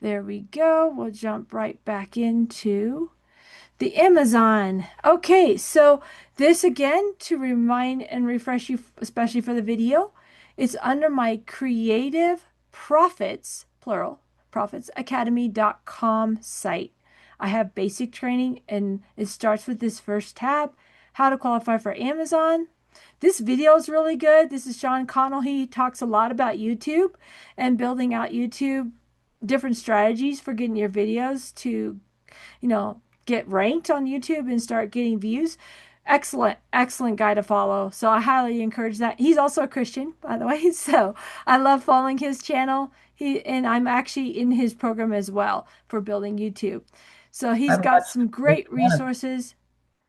There we go. We'll jump right back into the Amazon. Okay, so this again, to remind and refresh you, especially for the video, it's under my Creative Profits, plural, profitsacademy.com site. I have basic training and it starts with this first tab, how to qualify for Amazon. This video is really good. This is Sean Connell. He talks a lot about YouTube and building out YouTube, different strategies for getting your videos to, get ranked on YouTube and start getting views. Excellent, excellent guy to follow. So I highly encourage that. He's also a Christian, by the way. So I love following his channel. And I'm actually in his program as well for building YouTube. So he's I've got watched some at least great one of resources.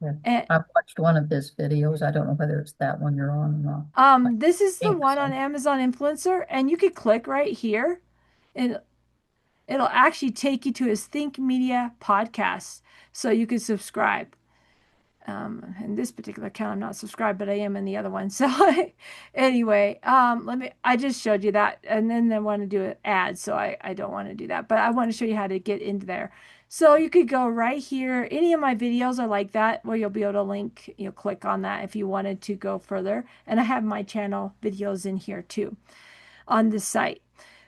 yeah, And I've watched one of his videos. I don't know whether it's that one you're on or not. I this is the think one on so. Amazon Influencer, and you could click right here, and it'll actually take you to his Think Media podcast, so you can subscribe. In this particular account, I'm not subscribed, but I am in the other one. So anyway, I just showed you that, and then I want to do an ad, so I don't want to do that, but I want to show you how to get into there. So you could go right here. Any of my videos are like that, where you'll be able to link, click on that if you wanted to go further. And I have my channel videos in here too on this site.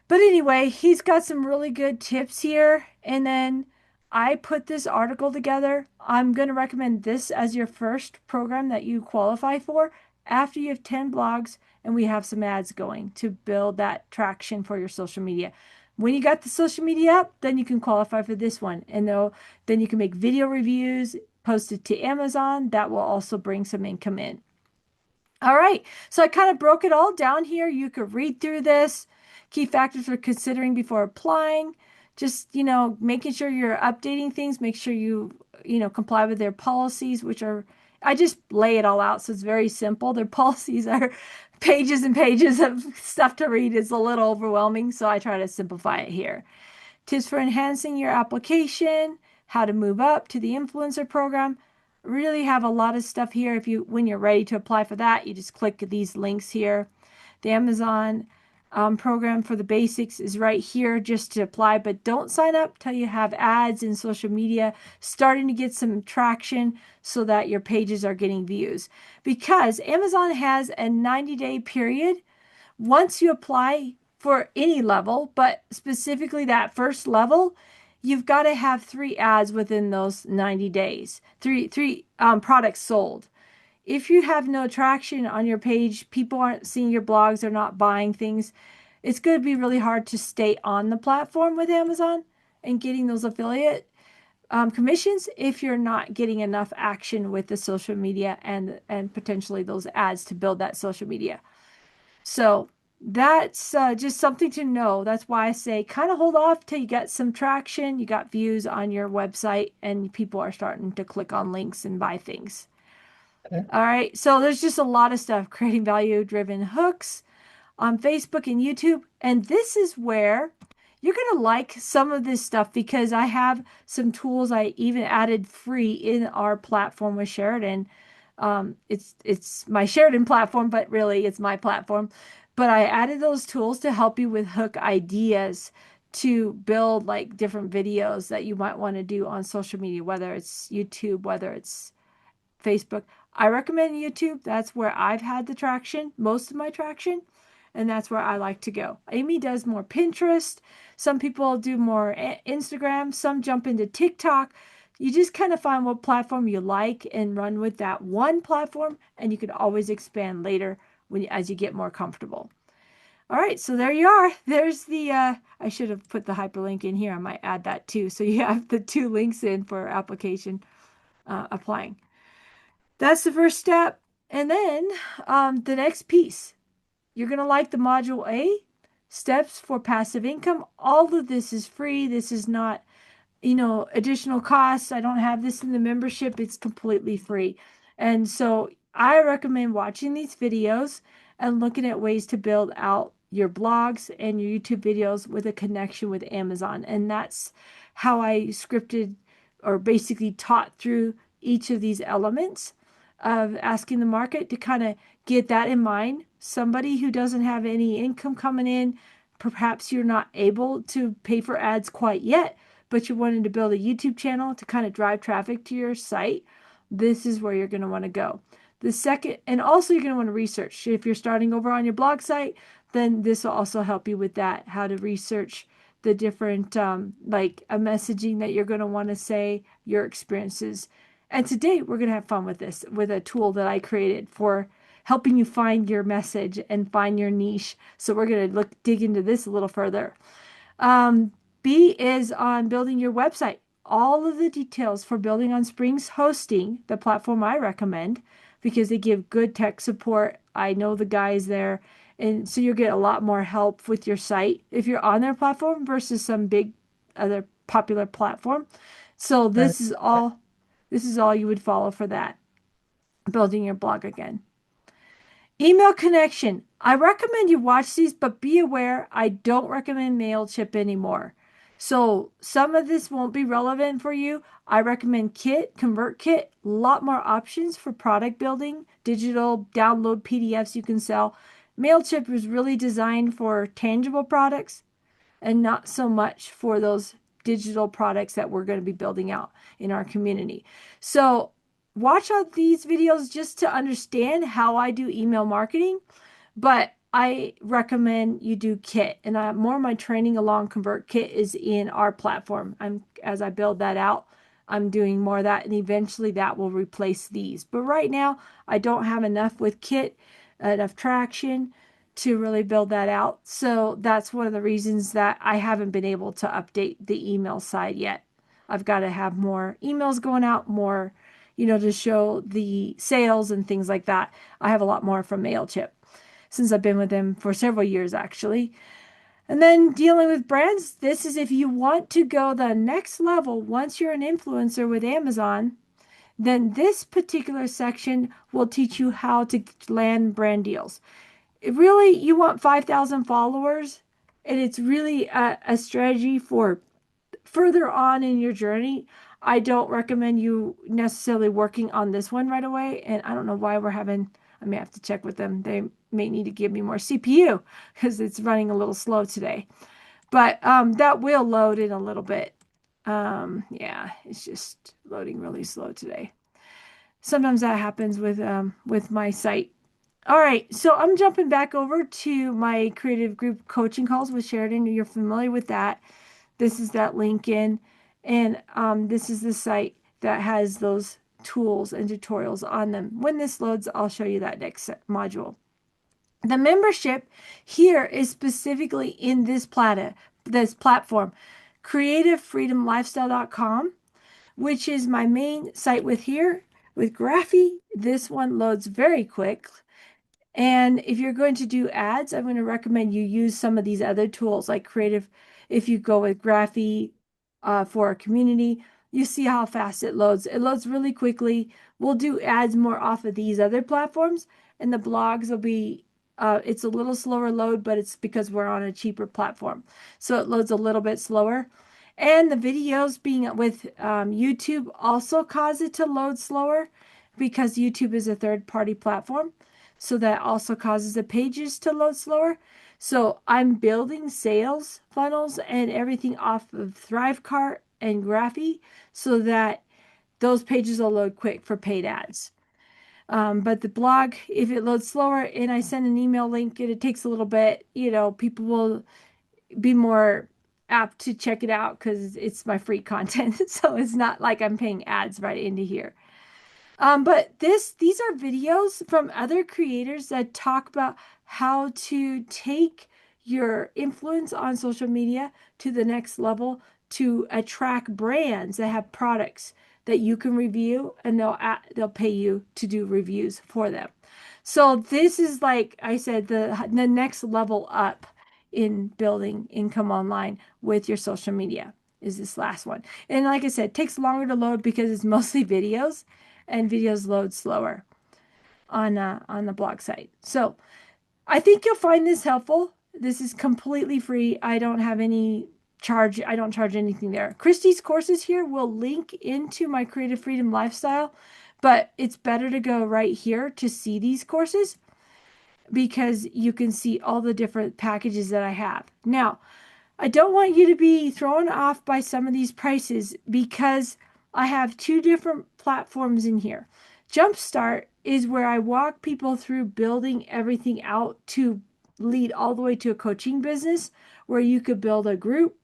But anyway, he's got some really good tips here. And then I put this article together. I'm going to recommend this as your first program that you qualify for after you have 10 blogs and we have some ads going to build that traction for your social media. When you got the social media up, then you can qualify for this one. And then you can make video reviews, post it to Amazon. That will also bring some income in. All right, so I kind of broke it all down here. You could read through this. Key factors for considering before applying. Just, making sure you're updating things. Make sure you comply with their policies, which are, I just lay it all out. So it's very simple. Their policies are pages and pages of stuff to read. It's a little overwhelming. So I try to simplify it here. Tips for enhancing your application, how to move up to the influencer program. Really have a lot of stuff here. When you're ready to apply for that, you just click these links here. The Amazon program for the basics is right here just to apply, but don't sign up till you have ads in social media starting to get some traction so that your pages are getting views. Because Amazon has a 90-day period once you apply for any level, but specifically that first level, you've got to have 3 ads within those 90 days, three products sold. If you have no traction on your page, people aren't seeing your blogs, they're not buying things, it's going to be really hard to stay on the platform with Amazon and getting those affiliate commissions if you're not getting enough action with the social media and potentially those ads to build that social media. So that's just something to know. That's why I say kind of hold off till you get some traction, you got views on your website, and people are starting to click on links and buy things. Okay. All right, so there's just a lot of stuff creating value driven hooks on Facebook and YouTube. And this is where you're going to like some of this stuff because I have some tools I even added free in our platform with Sheridan. It's my Sheridan platform, but really it's my platform. But I added those tools to help you with hook ideas to build like different videos that you might want to do on social media, whether it's YouTube, whether it's Facebook. I recommend YouTube. That's where I've had the traction, most of my traction, and that's where I like to go. Amy does more Pinterest. Some people do more Instagram. Some jump into TikTok. You just kind of find what platform you like and run with that one platform, and you can always expand later as you get more comfortable. All right, so there you are. There's the I should have put the hyperlink in here. I might add that too. So you have the 2 links in for application applying. That's the first step. And then the next piece, you're going to like the module A, steps for passive income. All of this is free. This is not, additional costs. I don't have this in the membership. It's completely free. And so I recommend watching these videos and looking at ways to build out your blogs and your YouTube videos with a connection with Amazon. And that's how I scripted or basically taught through each of these elements of asking the market to kind of get that in mind. Somebody who doesn't have any income coming in, perhaps you're not able to pay for ads quite yet, but you're wanting to build a YouTube channel to kind of drive traffic to your site, this is where you're going to want to go. The second, and also you're going to want to research. If you're starting over on your blog site, then this will also help you with that, how to research the different, like a messaging that you're going to want to say, your experiences. And today we're going to have fun with this, with a tool that I created for helping you find your message and find your niche. So we're going to dig into this a little further. Um, B is on building your website. All of the details for building on Spring's hosting, the platform I recommend, because they give good tech support. I know the guys there. And so you'll get a lot more help with your site if you're on their platform versus some big other popular platform. So Right. this is all you would follow for that. Building your blog again. Email connection. I recommend you watch these, but be aware I don't recommend MailChimp anymore. So some of this won't be relevant for you. I recommend Kit, ConvertKit, a lot more options for product building, digital download PDFs you can sell. MailChimp was really designed for tangible products and not so much for those digital products that we're going to be building out in our community. So watch out these videos just to understand how I do email marketing, but I recommend you do Kit, and more of my training along ConvertKit is in our platform. As I build that out, I'm doing more of that, and eventually that will replace these. But right now, I don't have enough with Kit, enough traction to really build that out. So that's one of the reasons that I haven't been able to update the email side yet. I've got to have more emails going out, more, to show the sales and things like that. I have a lot more from MailChimp since I've been with them for several years, actually. And then dealing with brands, this is if you want to go the next level once you're an influencer with Amazon, then this particular section will teach you how to land brand deals. Really, you want 5,000 followers, and it's really a strategy for further on in your journey. I don't recommend you necessarily working on this one right away. And I don't know why I may have to check with them. They may need to give me more CPU because it's running a little slow today. But that will load in a little bit. Yeah, it's just loading really slow today. Sometimes that happens with my site. All right, so I'm jumping back over to my creative group coaching calls with Sheridan. You're familiar with that. This is that link in, and this is the site that has those tools and tutorials on them. When this loads, I'll show you that next module. The membership here is specifically in this platform, creativefreedomlifestyle.com, which is my main site with here. With Graphy, this one loads very quick. And if you're going to do ads, I'm going to recommend you use some of these other tools like Creative. If you go with Graphy for a community, you see how fast it loads. It loads really quickly. We'll do ads more off of these other platforms, and the blogs will be, it's a little slower load, but it's because we're on a cheaper platform. So it loads a little bit slower. And the videos being with YouTube also cause it to load slower because YouTube is a third-party platform. So that also causes the pages to load slower. So I'm building sales funnels and everything off of Thrivecart and Graphy so that those pages will load quick for paid ads. But the blog, if it loads slower and I send an email link and it takes a little bit, people will be more apt to check it out because it's my free content. So it's not like I'm paying ads right into here. But these are videos from other creators that talk about how to take your influence on social media to the next level to attract brands that have products that you can review, and they'll pay you to do reviews for them. So this is, like I said, the next level up in building income online with your social media is this last one. And like I said, it takes longer to load because it's mostly videos, and videos load slower on the blog site. So I think you'll find this helpful. This is completely free. I don't have any charge. I don't charge anything there. Christy's courses here will link into my Creative Freedom Lifestyle, but it's better to go right here to see these courses. because you can see all the different packages that I have. Now, I don't want you to be thrown off by some of these prices because I have two different platforms in here. Jumpstart is where I walk people through building everything out to lead all the way to a coaching business where you could build a group,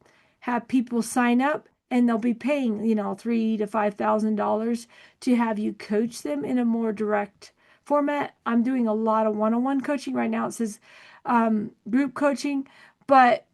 have people sign up, and they'll be paying, $3,000 to $5,000 to have you coach them in a more direct format. I'm doing a lot of one-on-one coaching right now. It says group coaching, but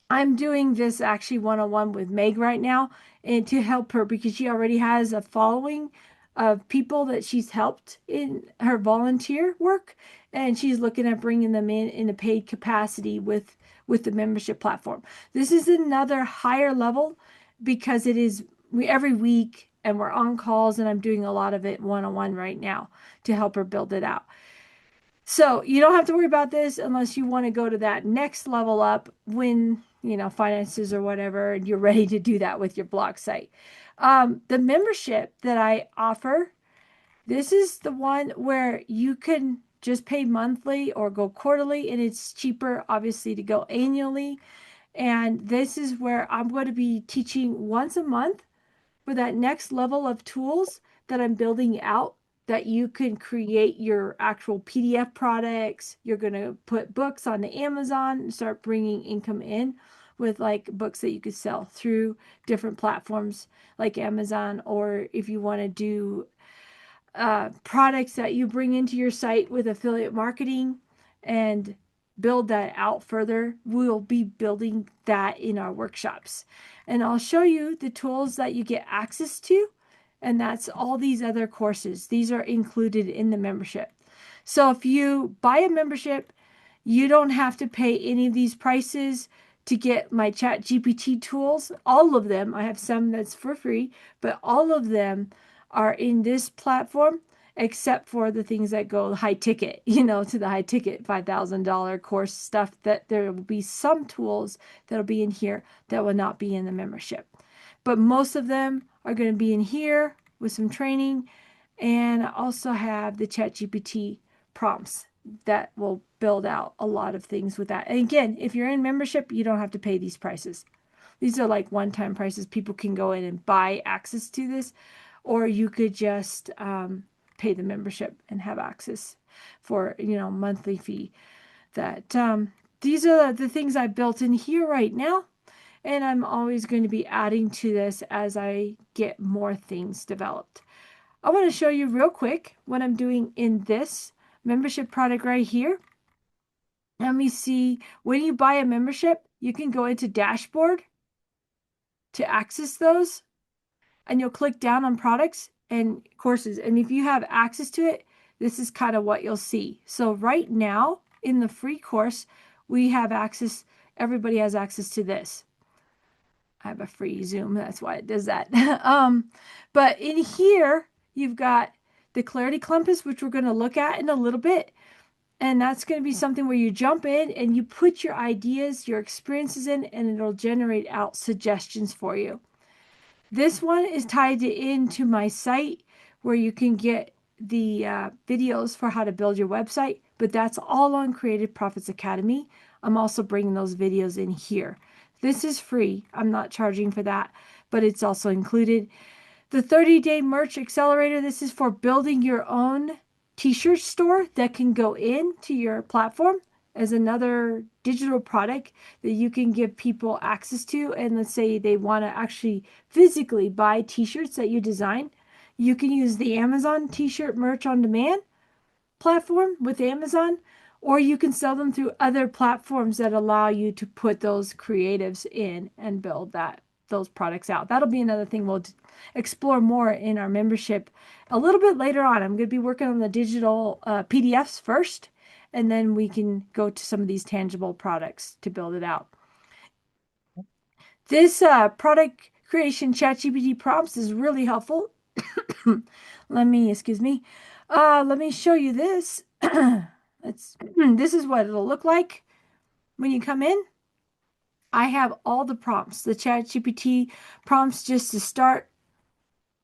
I'm doing this actually one-on-one with Meg right now and to help her because she already has a following of people that she's helped in her volunteer work, and she's looking at bringing them in a paid capacity with the membership platform. This is another higher level because it is every week and we're on calls, and I'm doing a lot of it one-on-one right now to help her build it out. So you don't have to worry about this unless you want to go to that next level up when, finances or whatever, and you're ready to do that with your blog site. The membership that I offer, this is the one where you can just pay monthly or go quarterly, and it's cheaper, obviously, to go annually. And this is where I'm going to be teaching once a month for that next level of tools that I'm building out, that you can create your actual PDF products. You're going to put books on the Amazon and start bringing income in with like books that you could sell through different platforms like Amazon, or if you want to do products that you bring into your site with affiliate marketing and build that out further. We'll be building that in our workshops. And I'll show you the tools that you get access to. And that's all these other courses. These are included in the membership. So if you buy a membership, you don't have to pay any of these prices to get my ChatGPT tools. All of them, I have some that's for free, but all of them are in this platform except for the things that go high ticket, to the high ticket $5,000 course stuff, that there will be some tools that'll be in here that will not be in the membership. But most of them are going to be in here with some training. And I also have the ChatGPT prompts that will build out a lot of things with that. And again, if you're in membership, you don't have to pay these prices. These are like one-time prices. People can go in and buy access to this, or you could just pay the membership and have access for, monthly fee. That these are the things I built in here right now. And I'm always going to be adding to this as I get more things developed. I want to show you real quick what I'm doing in this membership product right here. Let me see. When you buy a membership, you can go into dashboard to access those, and you'll click down on products and courses. And if you have access to it, this is kind of what you'll see. So right now in the free course, we have access. Everybody has access to this. I have a free Zoom. That's why it does that. But in here, you've got the clarity compass, which we're going to look at in a little bit. And that's going to be something where you jump in and you put your ideas, your experiences in, and it'll generate out suggestions for you. This one is tied into my site where you can get the videos for how to build your website, but that's all on Creative Profits Academy. I'm also bringing those videos in here. This is free. I'm not charging for that, but it's also included. The 30-day merch accelerator, this is for building your own t-shirt store that can go into your platform as another digital product that you can give people access to. And let's say they want to actually physically buy t-shirts that you design. You can use the Amazon t-shirt merch on demand platform with Amazon, or you can sell them through other platforms that allow you to put those creatives in and build those products out. That'll be another thing we'll explore more in our membership a little bit later on. I'm going to be working on the digital PDFs first, and then we can go to some of these tangible products to build it out. This product creation ChatGPT prompts is really helpful. Let me show you this. This is what it'll look like when you come in. I have all the prompts, the ChatGPT prompts just to start.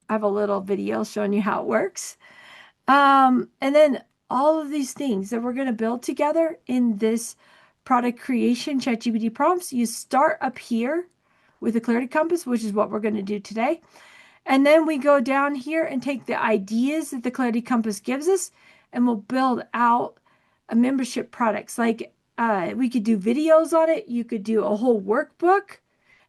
I have a little video showing you how it works. And then all of these things that we're going to build together in this product creation ChatGPT prompts. You start up here with the Clarity Compass, which is what we're going to do today. And then we go down here and take the ideas that the Clarity Compass gives us, and we'll build out a membership products. Like we could do videos on it. You could do a whole workbook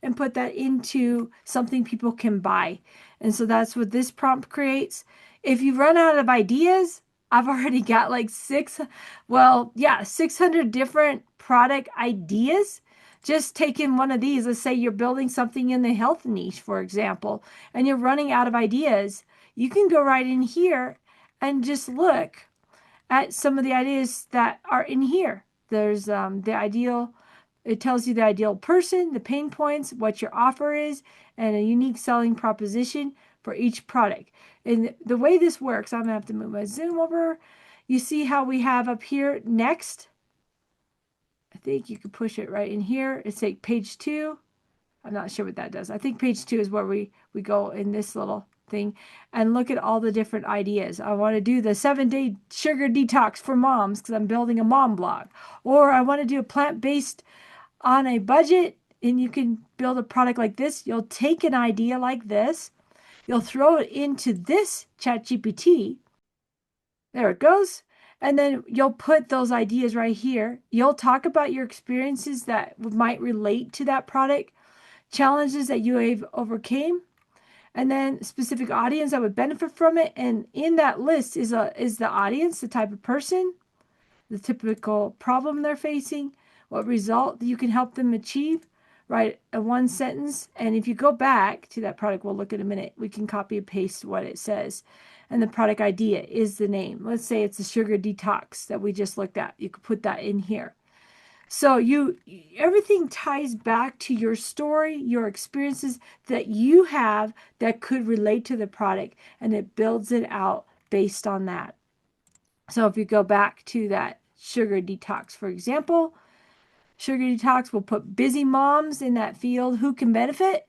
and put that into something people can buy. And so that's what this prompt creates. If you run out of ideas, I've already got like 600 different product ideas. Just taking one of these, let's say you're building something in the health niche, for example, and you're running out of ideas, you can go right in here and just look at some of the ideas that are in here. There's the ideal, it tells you the ideal person, the pain points, what your offer is, and a unique selling proposition for each product. And the way this works, I'm gonna have to move my zoom over. You see how we have up here next? I think you can push it right in here. It's like page 2. I'm not sure what that does. I think page 2 is where we go in this little thing and look at all the different ideas. I want to do the 7-day sugar detox for moms because I'm building a mom blog. Or I want to do a plant-based on a budget, and you can build a product like this. You'll take an idea like this, you'll throw it into this ChatGPT. There it goes. And then you'll put those ideas right here. You'll talk about your experiences that might relate to that product, challenges that you have overcame, and then specific audience that would benefit from it. And in that list is the audience, the type of person, the typical problem they're facing, what result you can help them achieve. Write a one sentence. And if you go back to that product, we'll look in a minute, we can copy and paste what it says. And the product idea is the name. Let's say it's a sugar detox that we just looked at. You could put that in here. So everything ties back to your story, your experiences that you have that could relate to the product, and it builds it out based on that. So if you go back to that sugar detox, for example, sugar detox, we'll put busy moms in that field who can benefit.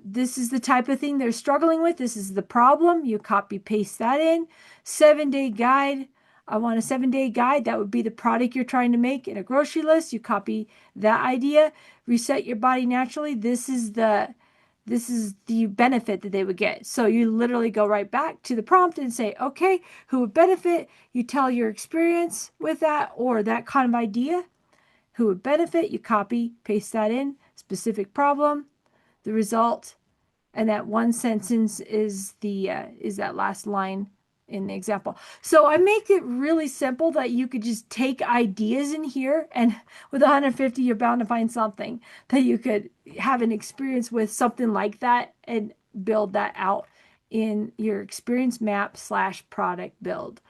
This is the type of thing they're struggling with. This is the problem. You copy paste that in. 7-day guide. I want a 7-day guide. That would be the product you're trying to make in a grocery list. You copy that idea. Reset your body naturally. This is the benefit that they would get. So you literally go right back to the prompt and say, okay, who would benefit? You tell your experience with that or that kind of idea. Who would benefit? You copy, paste that in. Specific problem, the result, and that one sentence is that last line in the example. So I make it really simple that you could just take ideas in here, and with 150 you're bound to find something that you could have an experience with, something like that, and build that out in your experience map / product build.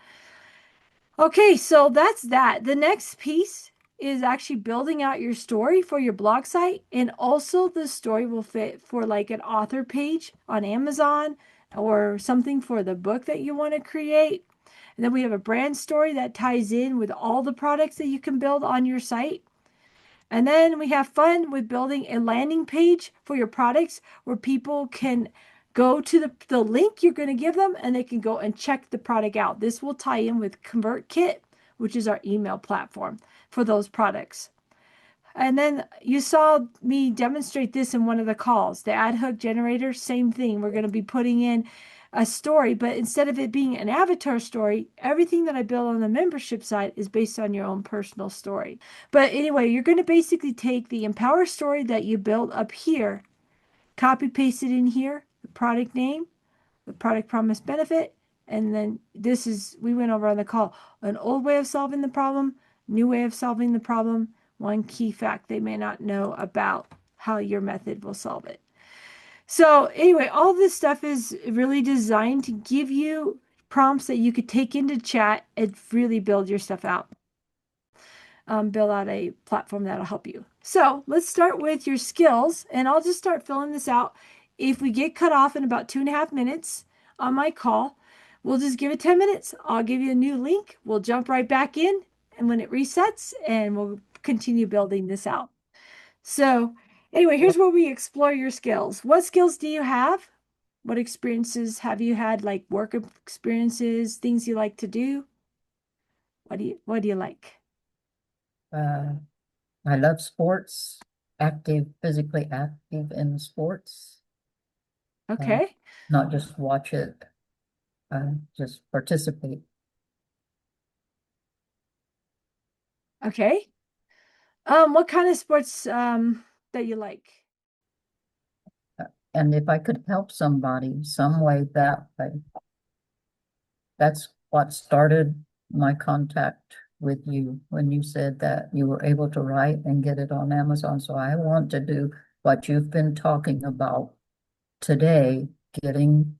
Okay, so that's that. The next piece is actually building out your story for your blog site. And also the story will fit for like an author page on Amazon or something for the book that you want to create. And then we have a brand story that ties in with all the products that you can build on your site. And then we have fun with building a landing page for your products where people can go to the link you're going to give them and they can go and check the product out. This will tie in with ConvertKit, which is our email platform for those products. And then you saw me demonstrate this in one of the calls. The ad hook generator, same thing. We're going to be putting in a story, but instead of it being an avatar story, everything that I build on the membership side is based on your own personal story. But anyway, you're going to basically take the Empower story that you built up here, copy paste it in here, the product name, the product promise benefit, and then we went over on the call, an old way of solving the problem, new way of solving the problem, one key fact they may not know about how your method will solve it. So anyway, all this stuff is really designed to give you prompts that you could take into chat and really build your stuff out. Build out a platform that'll help you. So let's start with your skills, and I'll just start filling this out. If we get cut off in about 2.5 minutes on my call, we'll just give it 10 minutes. I'll give you a new link. We'll jump right back in, and when it resets, and we'll continue building this out. So anyway, here's where we explore your skills. What skills do you have? What experiences have you had, like work experiences, things you like to do? What do you like? Uh, I love sports, active, physically active in sports. Uh, Okay. Not just watch it, just participate. Okay. What kind of sports that you like? And if I could help somebody some way that way, that's what started my contact with you when you said that you were able to write and get it on Amazon. So I want to do what you've been talking about today, getting,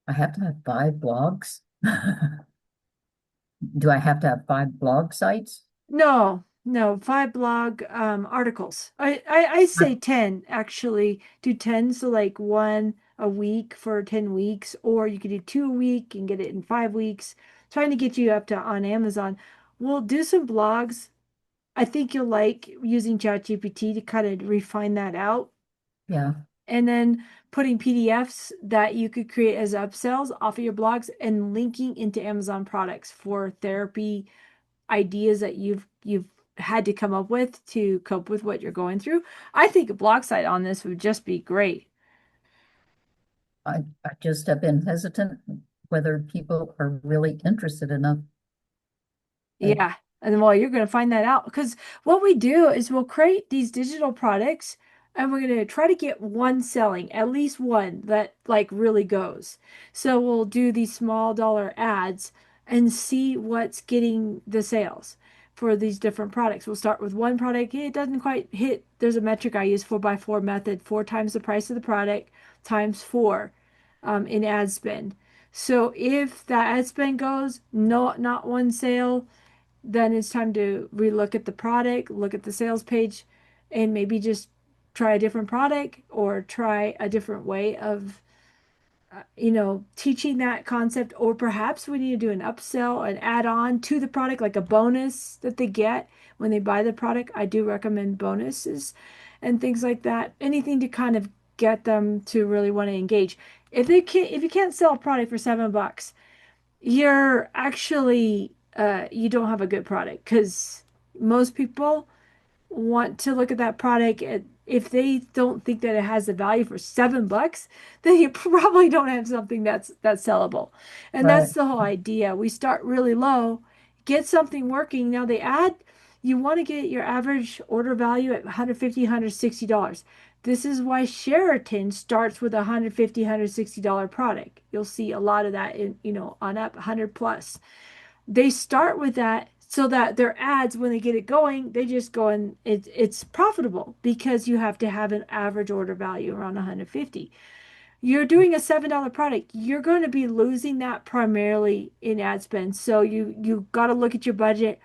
I have to have 5 blogs. Do I have to have 5 blog sites? No, no, 5 blog articles. I say 10 actually. Do 10, so like one a week for 10 weeks, or you could do two a week and get it in 5 weeks. Trying to get you up to on Amazon. We'll do some blogs. I think you'll like using ChatGPT to kind of refine that out. Yeah, And then putting PDFs that you could create as upsells off of your blogs and linking into Amazon products for therapy ideas that you've had to come up with to cope with what you're going through. I think a blog site on this would just be great. I just have been hesitant whether people are really interested enough. And Yeah. And well, you're going to find that out because what we do is we'll create these digital products and we're going to try to get one selling, at least one that like really goes. So we'll do these small dollar ads and see what's getting the sales for these different products. We'll start with one product. It doesn't quite hit. There's a metric I use, 4x4 method, 4 times the price of the product times four in ad spend. So if that ad spend goes, no, not one sale, then it's time to relook at the product, look at the sales page, and maybe just try a different product or try a different way of, teaching that concept. Or perhaps we need to do an upsell, an add on to the product, like a bonus that they get when they buy the product. I do recommend bonuses and things like that. Anything to kind of get them to really want to engage. If you can't sell a product for $7, you're actually you don't have a good product because most people want to look at that product if they don't think that it has the value for $7, then you probably don't have something that's sellable. And right, that's the whole idea. We start really low, get something working. Now they add, you want to get your average order value at 150, $160. This is why Sheraton starts with a $150, $160 product. You'll see a lot of that in, on up 100 plus. They start with that so that their ads, when they get it going, they just go and it's profitable because you have to have an average order value around 150. You're doing a $7 product, you're going to be losing that primarily in ad spend. So you got to look at your budget.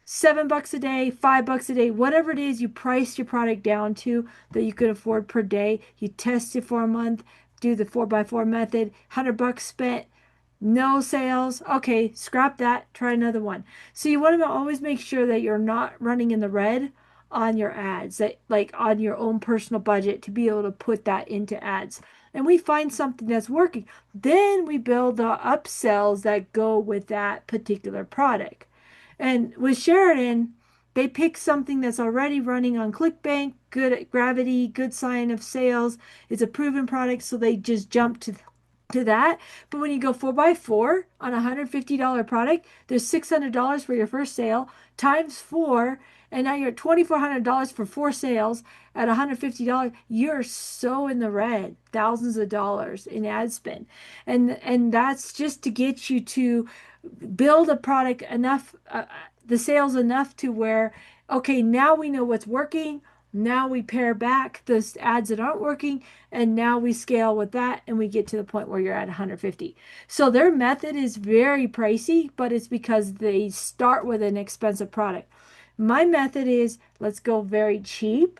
$7 a day, $5 a day, whatever it is you price your product down to that you could afford per day. You test it for a month, do the 4x4 method, $100 spent, no sales. Okay, scrap that. Try another one. So you want to always make sure that you're not running in the red on your ads, that like on your own personal budget to be able to put that into ads. And we find something that's working. Then we build the upsells that go with that particular product. And with Sheridan, they pick something that's already running on ClickBank, good at gravity, good sign of sales. It's a proven product, so they just jump to that. But when you go 4x4 on a $150 product, there's $600 for your first sale times four, and now you're at $2,400 for 4 sales at $150. You're so in the red, thousands of dollars in ad spend, and that's just to get you to build a product enough, the sales enough to where, okay, now we know what's working. Now we pare back the ads that aren't working, and now we scale with that, and we get to the point where you're at 150. So their method is very pricey, but it's because they start with an expensive product. My method is let's go very cheap,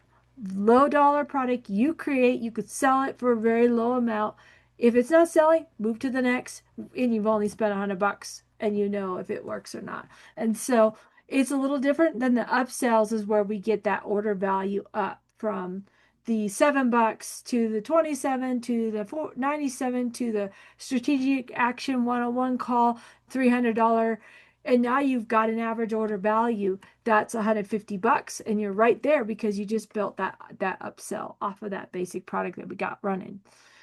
low dollar product you create. You could sell it for a very low amount. If it's not selling, move to the next, and you've only spent $100 and you know if it works or not. And so it's a little different than the upsells is where we get that order value up from the $7 to the 27 to the 97 to the strategic action 101 call, $300. And now you've got an average order value that's $150, and you're right there because you just built that upsell off of that basic product that we got running.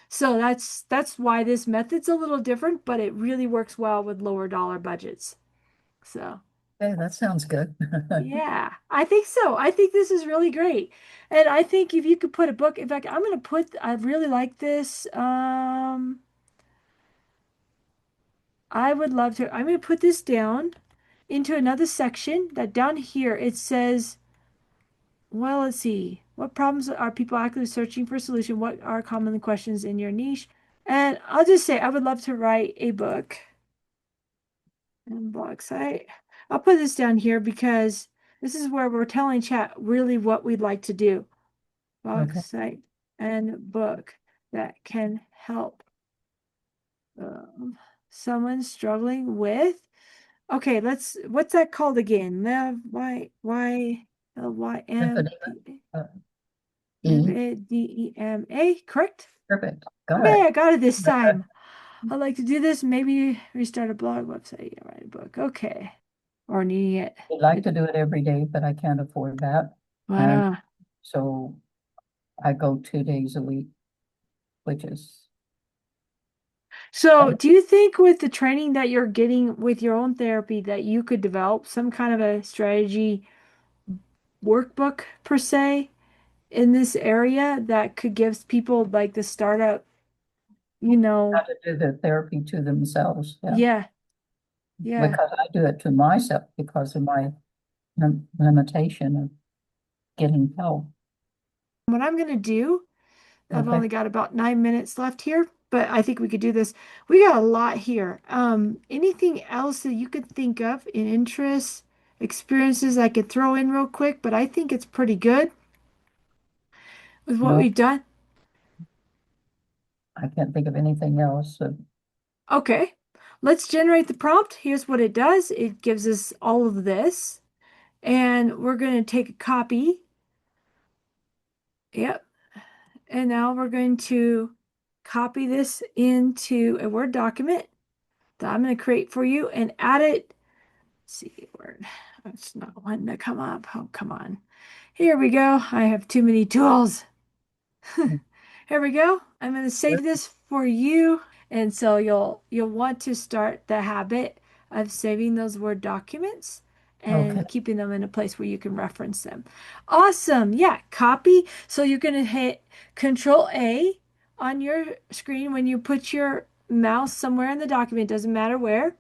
So that's why this method's a little different, but it really works well with lower dollar budgets. So Okay, that sounds good. yeah, I think so. I think this is really great. And I think if you could put a book, in fact, I'm going to put, I really like this. I would love to, I'm going to put this down into another section that down here it says, well, let's see. What problems are people actively searching for a solution? What are common questions in your niche? And I'll just say I would love to write a book and blog site. I'll put this down here because this is where we're telling chat really what we'd like to do. Blog Okay. site and book that can help someone struggling with. Okay, what's that called again? Lymphedema. Lymphedema, Uh, E. correct? Perfect. Got Okay, it. I got it this time. I'd like to do this. Maybe restart a blog website. Yeah, write a book. Okay. Or needing it. I'd like to do it every day, but I can't afford that. And Uh, so I go 2 days a week, which is, so do you think with the training that you're getting with your own therapy that you could develop some kind of a strategy workbook per se in this area that could give people like the startup, you how know, to do the therapy to themselves. Yeah. yeah, yeah. Because I do it to myself because of my limitation of getting help. What I'm gonna do, I've Okay. only got about 9 minutes left here, but I think we could do this. We got a lot here. Anything else that you could think of in interests, experiences I could throw in real quick, but I think it's pretty good with what No, we've done. I can't think of anything else. So, Okay, let's generate the prompt. Here's what it does. It gives us all of this, and we're going to take a copy. Yep. And now we're going to copy this into a Word document that I'm going to create for you and add it. Let's see, Word. It's not wanting to come up. Oh, come on. Here we go. I have too many tools. Here we go. I'm going to save this for you. And so you'll want to start the habit of saving those Word documents okay. and keeping them in a place where you can reference them. Awesome. Yeah, copy. So you're going to hit Control A on your screen when you put your mouse somewhere in the document, doesn't matter where.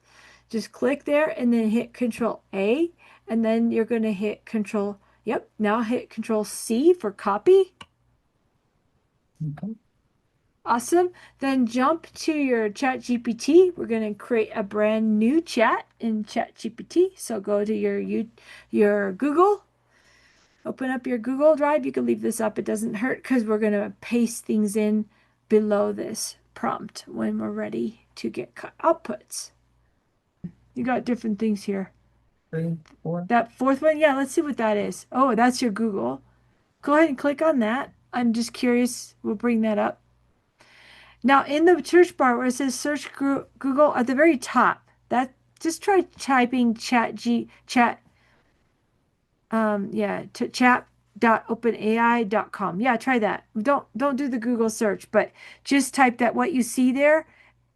Just click there and then hit Control A, and then you're going to hit Control, yep, now hit Control C for copy. Okay. Awesome. Then jump to your ChatGPT. We're going to create a brand new chat in ChatGPT. So go to your Google, open up your Google Drive. You can leave this up. It doesn't hurt because we're going to paste things in below this prompt when we're ready to get outputs. You got different things here. 3, 4. That fourth one, yeah, let's see what that is. Oh, that's your Google. Go ahead and click on that. I'm just curious. We'll bring that up. Now, in the search bar where it says search Google at the very top, that just try typing chat.openai.com. Yeah, try that. Don't do the Google search, but just type that what you see there,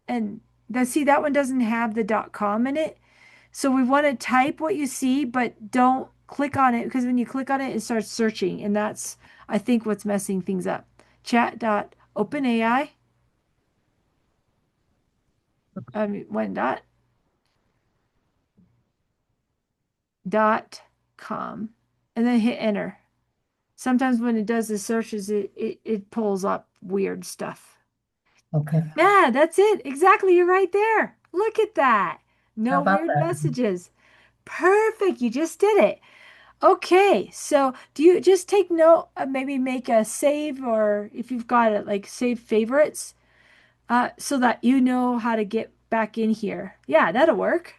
and that one doesn't have the .com in it. So we want to type what you see, but don't click on it because when you click on it, it starts searching, and that's I think what's messing things up. Chat.openai. One dot com, and then hit enter. Sometimes when it does the searches, it pulls up weird stuff. Okay. Yeah, that's it. Exactly. You're right there. Look at that. How No about weird that? messages. Perfect. You just did it. Okay. So do you just take note, maybe make a save, or if you've got it, like save favorites, so that you know how to get back in here. Yeah, that'll work.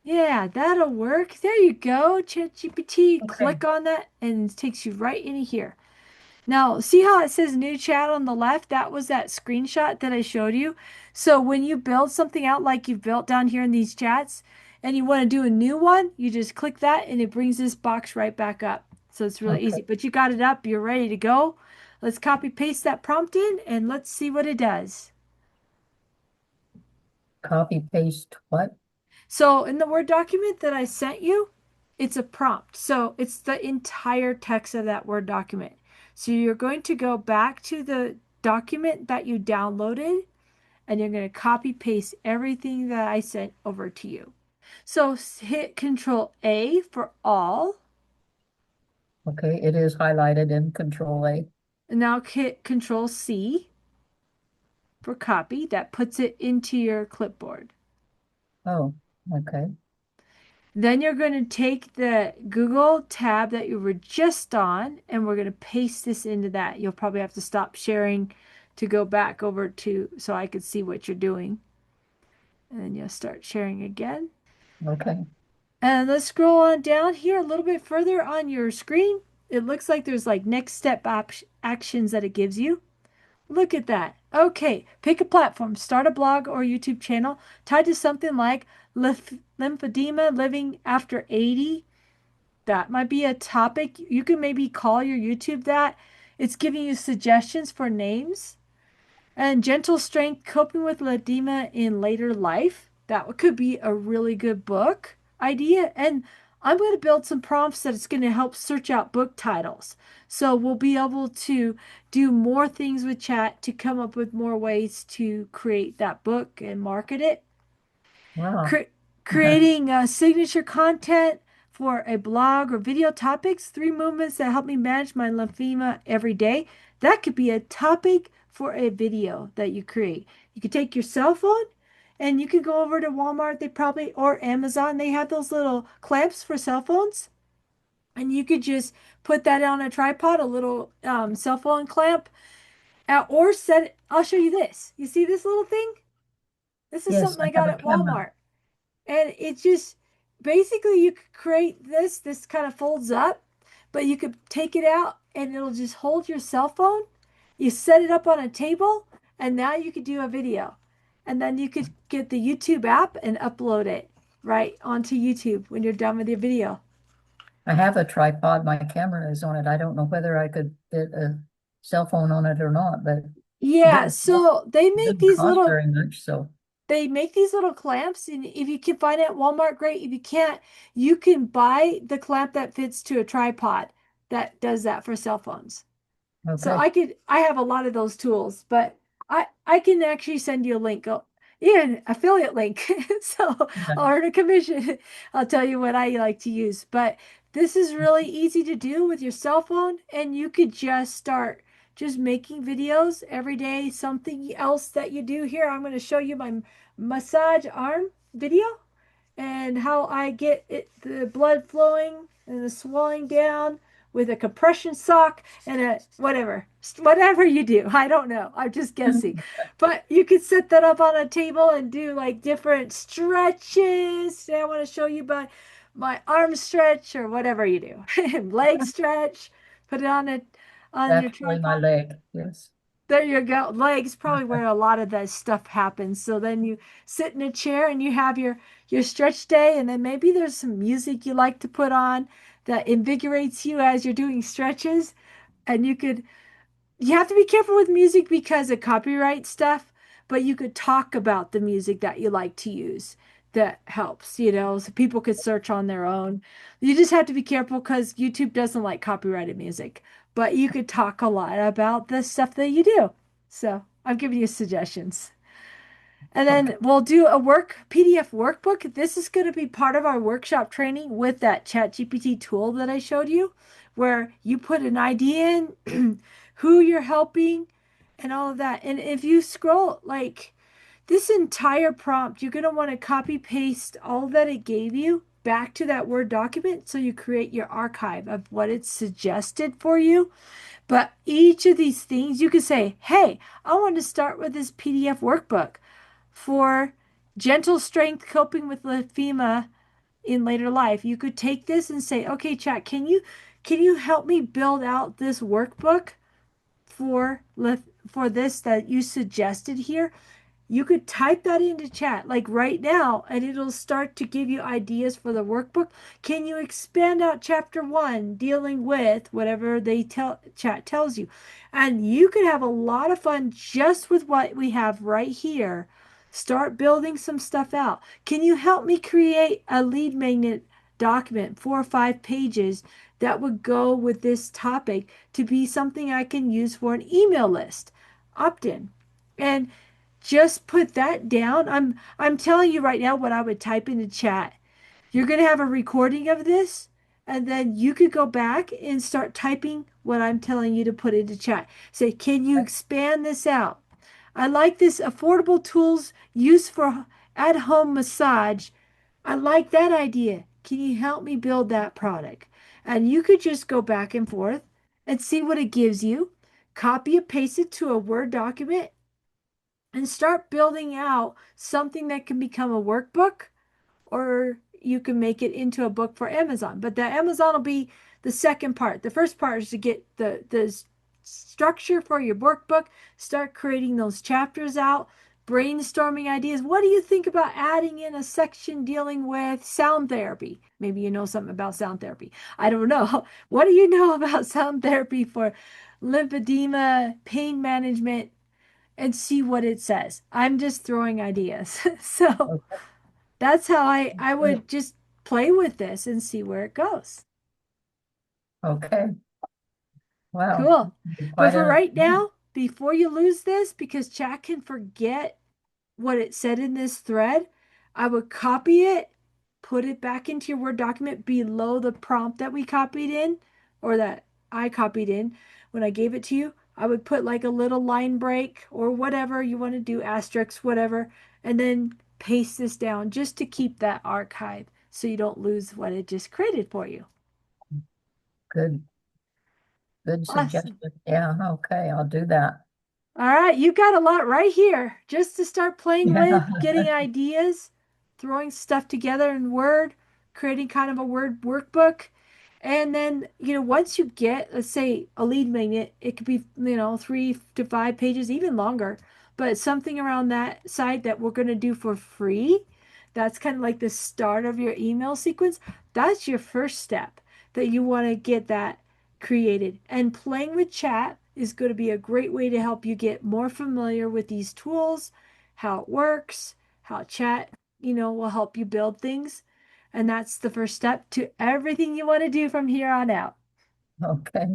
Yeah, that'll work. There you go. ChatGPT, Okay. click on that and it takes you right in here. Now, see how it says new chat on the left? That was that screenshot that I showed you. So when you build something out like you've built down here in these chats and you want to do a new one, you just click that and it brings this box right back up. So it's really Okay, easy, but you got it up, you're ready to go. Let's copy paste that prompt in and let's see what it does. copy paste what? So in the Word document that I sent you, it's a prompt. So it's the entire text of that Word document. So you're going to go back to the document that you downloaded and you're going to copy paste everything that I sent over to you. So hit Control A for all, Okay, it is highlighted in Control A. and now hit Control C for copy. That puts it into your clipboard. Oh, okay. Then you're going to take the Google tab that you were just on, and we're going to paste this into that. You'll probably have to stop sharing to go back over to so I could see what you're doing. And then you'll start sharing again. Okay. And let's scroll on down here a little bit further on your screen. It looks like there's like next step actions that it gives you. Look at that. Okay, pick a platform, start a blog or YouTube channel tied to something like lymphedema, living after 80. That might be a topic. You can maybe call your YouTube that. It's giving you suggestions for names. And gentle strength, coping with lymphedema in later life. That could be a really good book idea. And I'm going to build some prompts that it's going to help search out book titles. So we'll be able to do more things with chat to come up with more ways to create that book and market it. Wow. Cre- Creating signature content for a blog or video topics, 3 movements that help me manage my lymphema every day. That could be a topic for a video that you create. You could take your cell phone and you could go over to Walmart, they probably, or Amazon, they have those little clamps for cell phones. And you could just put that on a tripod, a little cell phone clamp, or set it. I'll show you this. You see this little thing? This is Yes, something I I have got a at camera. Walmart. And it's just basically you could create this kind of folds up, but you could take it out and it'll just hold your cell phone. You set it up on a table, and now you could do a video. And then you could get the YouTube app and upload it right onto YouTube when you're done with your video. I have a tripod. My camera is on it. I don't know whether I could fit a cell phone on it or not, but it Yeah, so doesn't cost very much. So, they make these little clamps, and if you can find it at Walmart, great. If you can't, you can buy the clamp that fits to a tripod that does that for cell phones. So okay. I have a lot of those tools, but I can actually send you a link. Oh, yeah, an affiliate link. So Yeah. I'll earn a commission. I'll tell you what I like to use. But this is really easy to do with your cell phone, and you could just start just making videos every day. Something else that you do here, I'm going to show you my massage arm video and how I get the blood flowing and the swelling down with a compression sock and a whatever you do. I don't know. I'm just guessing. But you could set that up on a table and do like different stretches. Today I want to show you my arm stretch or whatever you do. Leg stretch. Put it on your Actually, my tripod. leg. Yes. There you go. Legs probably where a lot of that stuff happens. So then you sit in a chair and you have your stretch day, and then maybe there's some music you like to put on that invigorates you as you're doing stretches. And you have to be careful with music because of copyright stuff, but you could talk about the music that you like to use that helps, so people could search on their own. You just have to be careful because YouTube doesn't like copyrighted music, but you could talk a lot about the stuff that you do. So I'm giving you suggestions. And Okay. then we'll do a PDF workbook. This is going to be part of our workshop training with that ChatGPT tool that I showed you, where you put an idea in, who you're helping, and all of that. And if you scroll like this entire prompt, you're going to want to copy paste all that it gave you back to that Word document so you create your archive of what it's suggested for you. But each of these things, you could say, hey, I want to start with this PDF workbook for gentle strength coping with lymphema in later life. You could take this and say, okay, chat, can you help me build out this workbook for this that you suggested here, you could type that into chat like right now and it'll start to give you ideas for the workbook. Can you expand out chapter 1 dealing with whatever they tell chat tells you? And you could have a lot of fun just with what we have right here. Start building some stuff out. Can you help me create a lead magnet document, 4 or 5 pages that would go with this topic to be something I can use for an email list? Opt in. And just put that down. I'm telling you right now what I would type in the chat. You're going to have a recording of this, and then you could go back and start typing what I'm telling you to put into chat. Say, can you expand this out? I like this affordable tools used for at-home massage. I like that idea. Can you help me build that product? And you could just go back and forth and see what it gives you. Copy and paste it to a Word document and start building out something that can become a workbook, or you can make it into a book for Amazon. But the Amazon will be the second part. The first part is to get the structure for your workbook, start creating those chapters out, brainstorming ideas. What do you think about adding in a section dealing with sound therapy? Maybe you know something about sound therapy. I don't know. What do you know about sound therapy for lymphedema, pain management, and see what it says. I'm just throwing ideas. So Okay. that's how I would just play with this and see where it goes. Okay. Wow. Cool. But Quite for a, right now, before you lose this, because chat can forget what it said in this thread, I would copy it, put it back into your Word document below the prompt that we copied in, or that I copied in when I gave it to you. I would put like a little line break or whatever you want to do, asterisk, whatever, and then paste this down just to keep that archive so you don't lose what it just created for you. good, good Awesome. suggestion. Yeah, okay, I'll do that. All right, you got a lot right here just to start playing with, Yeah. getting ideas, throwing stuff together in Word, creating kind of a Word workbook. And then, once you get, let's say, a lead magnet, it could be, 3 to 5 pages, even longer, but something around that side that we're going to do for free. That's kind of like the start of your email sequence. That's your first step that you want to get that created. And playing with chat is going to be a great way to help you get more familiar with these tools, how it works, how chat, will help you build things. And that's the first step to everything you want to do from here on out. Okay.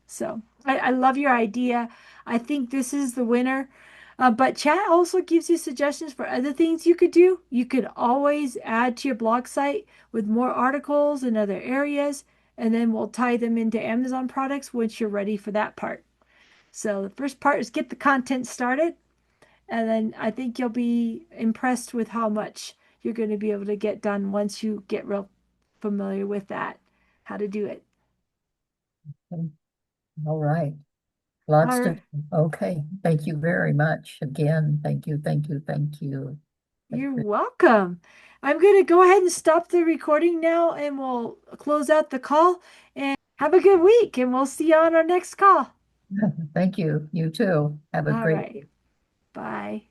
So I love your idea. I think this is the winner. But chat also gives you suggestions for other things you could do. You could always add to your blog site with more articles in other areas, and then we'll tie them into Amazon products once you're ready for that part. So the first part is get the content started, and then I think you'll be impressed with how much you're going to be able to get done once you get real familiar with that, how to do it. All right. All Lots to, right. okay. Thank you very much again. Thank you, thank you, thank you. You're welcome. I'm going to go ahead and stop the recording now and we'll close out the call and have a good week and we'll see you on our next call. Thank you. You too. Have a All great right. Bye.